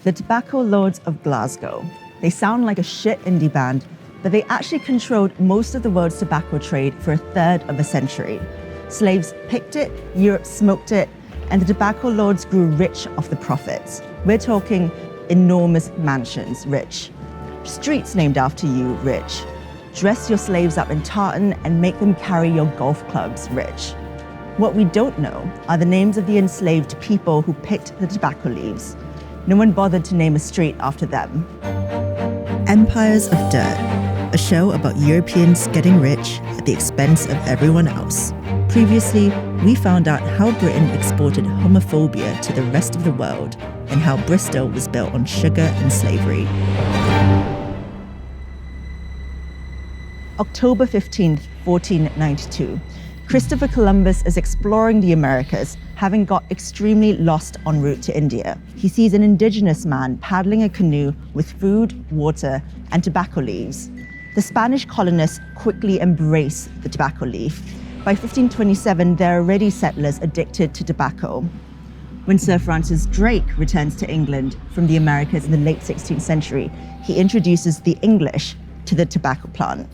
the Tobacco Lords of Glasgow. They sound like a shit indie band, but they actually controlled most of the world's tobacco trade for a third of a century. Slaves picked it, Europe smoked it, and the tobacco lords grew rich off the profits. We're talking enormous mansions, rich. Streets named after you, rich. Dress your slaves up in tartan and make them carry your golf clubs, rich. What we don't know are the names of the enslaved people who picked the tobacco leaves. No one bothered to name a street after them. Empires of Dirt, a show about Europeans getting rich at the expense of everyone else. Previously, we found out how Britain exported homophobia to the rest of the world and how Bristol was built on sugar and slavery. October 15th, 1492. Christopher Columbus is exploring the Americas, having got extremely lost en route to India. He sees an indigenous man paddling a canoe with food, water, and tobacco leaves. The Spanish colonists quickly embrace the tobacco leaf. By 1527, there are already settlers addicted to tobacco. When Sir Francis Drake returns to England from the Americas in the late 16th century, he introduces the English to the tobacco plant.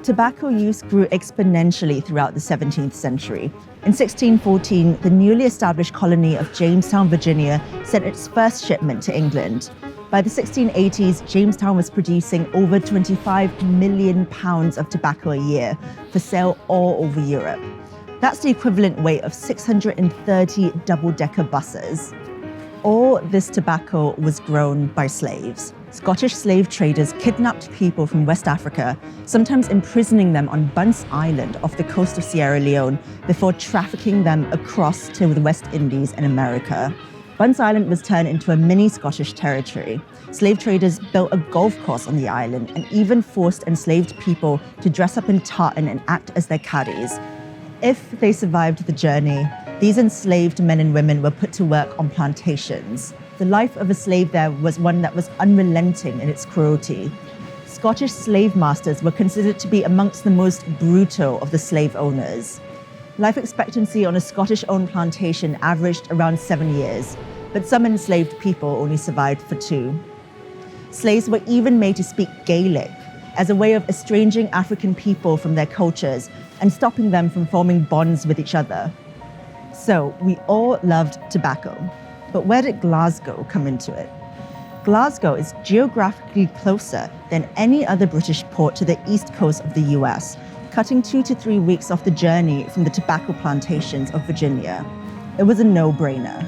Tobacco use grew exponentially throughout the 17th century. In 1614, the newly established colony of Jamestown, Virginia, sent its first shipment to England. By the 1680s, Jamestown was producing over 25 million pounds of tobacco a year for sale all over Europe. That's the equivalent weight of 630 double-decker buses. All this tobacco was grown by slaves. Scottish slave traders kidnapped people from West Africa, sometimes imprisoning them on Bunce Island off the coast of Sierra Leone before trafficking them across to the West Indies and America. Bunce Island was turned into a mini Scottish territory. Slave traders built a golf course on the island and even forced enslaved people to dress up in tartan and act as their caddies. If they survived the journey, these enslaved men and women were put to work on plantations. The life of a slave there was one that was unrelenting in its cruelty. Scottish slave masters were considered to be amongst the most brutal of the slave owners. Life expectancy on a Scottish-owned plantation averaged around 7 years, but some enslaved people only survived for 2. Slaves were even made to speak Gaelic as a way of estranging African people from their cultures and stopping them from forming bonds with each other. So we all loved tobacco. But where did Glasgow come into it? Glasgow is geographically closer than any other British port to the east coast of the US, cutting 2 to 3 weeks off the journey from the tobacco plantations of Virginia. It was a no-brainer.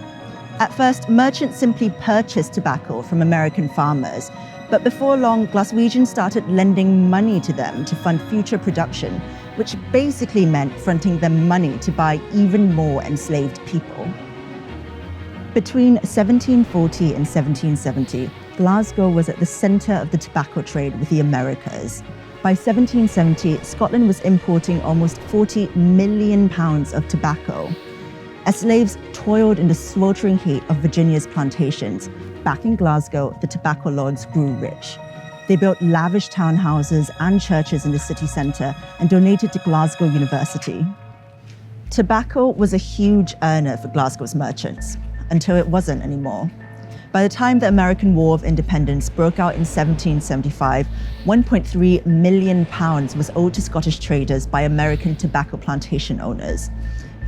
At first, merchants simply purchased tobacco from American farmers, but before long, Glaswegians started lending money to them to fund future production, which basically meant fronting them money to buy even more enslaved people. Between 1740 and 1770, Glasgow was at the center of the tobacco trade with the Americas. By 1770, Scotland was importing almost 40 million pounds of tobacco. As slaves toiled in the sweltering heat of Virginia's plantations, back in Glasgow, the tobacco lords grew rich. They built lavish townhouses and churches in the city centre and donated to Glasgow University. Tobacco was a huge earner for Glasgow's merchants, until it wasn't anymore. By the time the American War of Independence broke out in 1775, 1.3 million pounds was owed to Scottish traders by American tobacco plantation owners.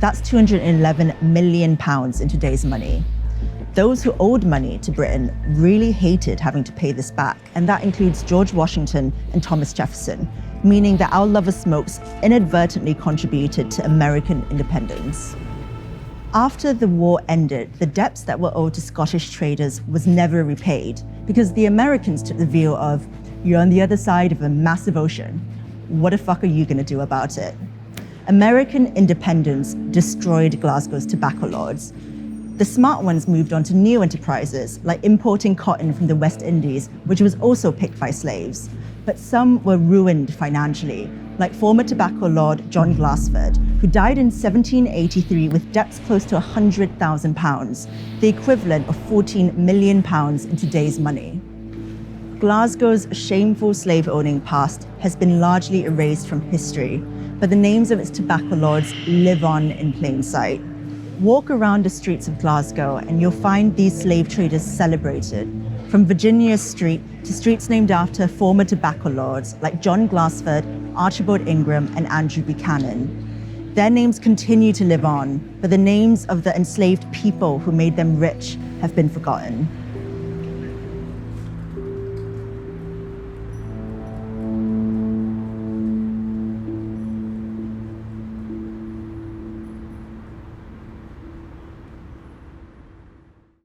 That's 211 million pounds in today's money. Those who owed money to Britain really hated having to pay this back, and that includes George Washington and Thomas Jefferson, meaning that our love of smokes inadvertently contributed to American independence. After the war ended, the debts that were owed to Scottish traders was never repaid because the Americans took the view of, you're on the other side of a massive ocean. What the fuck are you gonna do about it? American independence destroyed Glasgow's tobacco lords. The smart ones moved on to new enterprises, like importing cotton from the West Indies, which was also picked by slaves. But some were ruined financially, like former tobacco lord John Glassford, who died in 1783 with debts close to £100,000, the equivalent of 14 million pounds in today's money. Glasgow's shameful slave-owning past has been largely erased from history, but the names of its tobacco lords live on in plain sight. Walk around the streets of Glasgow and you'll find these slave traders celebrated, from Virginia Street to streets named after former tobacco lords like John Glassford, Archibald Ingram, and Andrew Buchanan. Their names continue to live on, but the names of the enslaved people who made them rich have been forgotten.